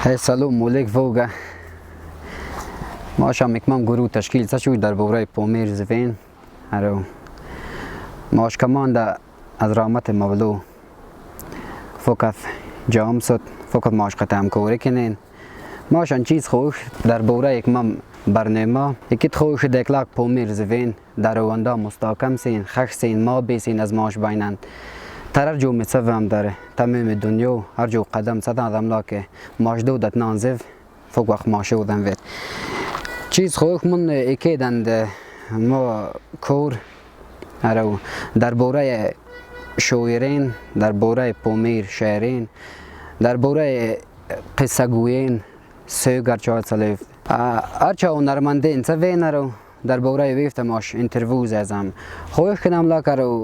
هی سلام مولک ووگا ما شام اکمام گروه تشکیل شد در بوره پومیر زفین هرو ماش کمان دا از رامت مولو فقط جام شد فقط ماش قطعم کوره کنین ماشان چیز خوش در بوره اکمام برنامه یکیت خوش دکلاک پومیر زفین در رواندا مستحکم سین خش سین ما بیسین از ماش بینند ترر جو متصفم داره تمام دنیا هر جو قدم صد آدم لاکه ماش دودت نانزف فوق وقت ماشه بودن وید چیز خوک من اکیدند ما کور هرو در بوره شویرین در بوره پومیر شهرین در بوره قصه گوین سوگر چهار سلیف هرچه هنرمنده انسا وین رو در بوره ویفت ماش انترویوز ازم خوش کنم لاکه رو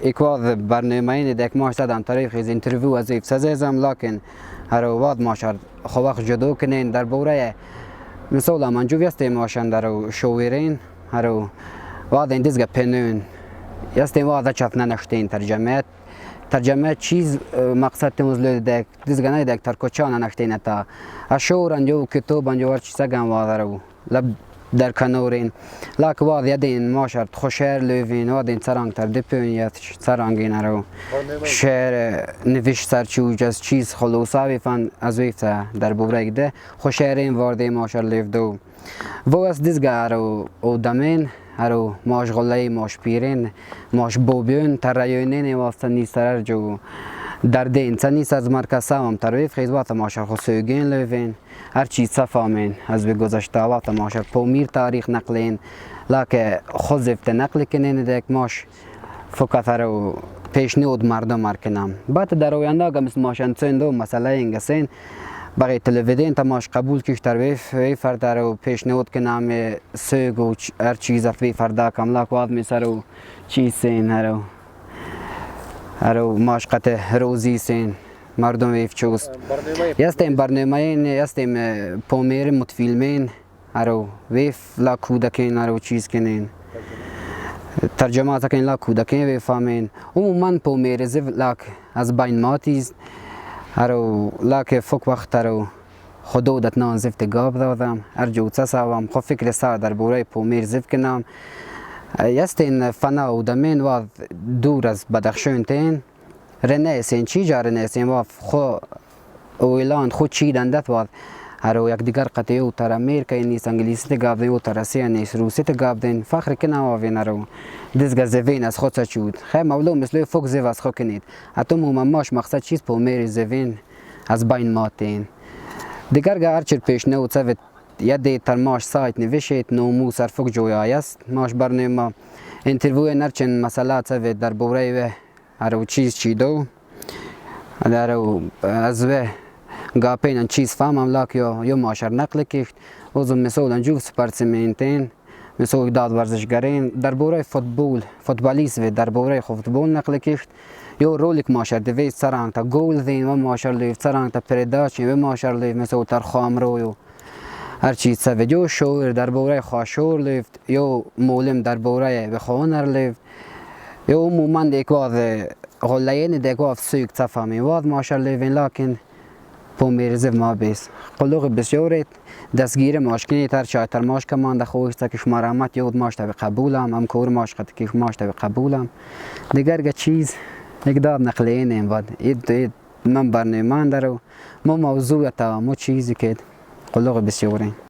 اکواز برنامه این دک ماش دادم طریق از انترویو از ایف سازم لکن هر وقت ماشر خواه جدا کنین در بوره مثلا من جو یستیم ماشن در شویرین هر وقت این دیزگه پنون یستیم وقت چف ننشتین ترجمه چیز مقصد تمزلو دک دیزگه نه دک ترکوچان ننشتین تا اشورن جو کتابن جو ورچ سگم وقت رو لب در کنارین لک وقت یدین ماشر خوشر لوین وقت این سرانگ تر دپونیت سرانگین رو شعر نوشت سرچوج از چیز خلوصاوی فن از ویفته در بوره ده خوشرین وارده ماشر لیف دو و از دیزگه رو او دمین هرو ماش غله ماش پیرین ماش بوبیون تر ریونین واسه نیستر جو در دین نیست از مرکز هم ترویف خیز وقت ماشر خسوگین لوین هر چیز صفامین از به گذشته وقت ماشر پومیر تاریخ نقلین لکه خود زفت نقل کنین دک ماش فقط رو پیشنهاد مردم مرکنم بعد در آینده که مثل ماشن دو مسئله اینگسین بقیه تلویزیون تماش قبول کش ترویف وی فرد رو پیشنهاد کنم سوگ و هر چیز وی فردا کم لک واد میسر و چیز سین هرو ماش قطع روزی سین مردم ویف چوست یستیم برنامه این یستیم پومیر متفیلمین هرو ویف لا کودکین هرو چیز کنین ترجمه تکین لا کودکین ویف فامین عموما پومیر زیف لاک از بین ماتیز هرو لاک فوق وقت هرو خدودت نان زفت گاب دادم هر جو تساوم خو فکر سر در بوره پومیر زیف کنم یستین فنا و دمین و دور از بدخشون تین رنسین چی جا رنسین و خو اویلان خود چی دندت و هر یک دیگر قطعی و تر امریکا نیست انگلیسی تگاب دین و تر روسیه نیست روسی تگاب دین فخر کنم و وین رو دزگه زوین از خود سچود خیلی مولو مثل فوق زو از خود کنید حتی ماش مقصد چیز پومیر زوین از بین ماتین دیگر گه هرچر پیشنه و چوید یه تر ماش سایت نوشید نومو سرفوق جویای است ماش برنامه انترویو نرچن مسئله چوید در بوره و هر چیز چی دو در از و گاپین چیز فهمم لاک یا ماشر نقل کشت وزم مثلا جو سپرسمنتین مثلا داد ورزشگرین در بوره فوتبالیست و در بوره فوتبال نقل کشت یا رولیک ماشر دوید سرانگ تا گول دین و ماشر لیف سرانگ تا پرداچین و ماشر لیف مثلا تر خامرو هر چیز سوید یا شور در بوره خاشور لیفت یا مولم در بوره بخوانر لیفت یا عموما دیکواز غلین دیکواز سوک تفهمی واد ماشر لیفین لکن پومیر زف ما بیس قلوق بسیارید دستگیر ماشکنی تر چای تر ماش کمان ده خوشتا که شما رحمت یود ماش تا قبولم ام کور ماش قد که ماش تا قبولم دیگر گه چیز یک داد نقلین این واد اید من برنامه دارو ما موضوع تا مو چیزی که قلوق بسیارید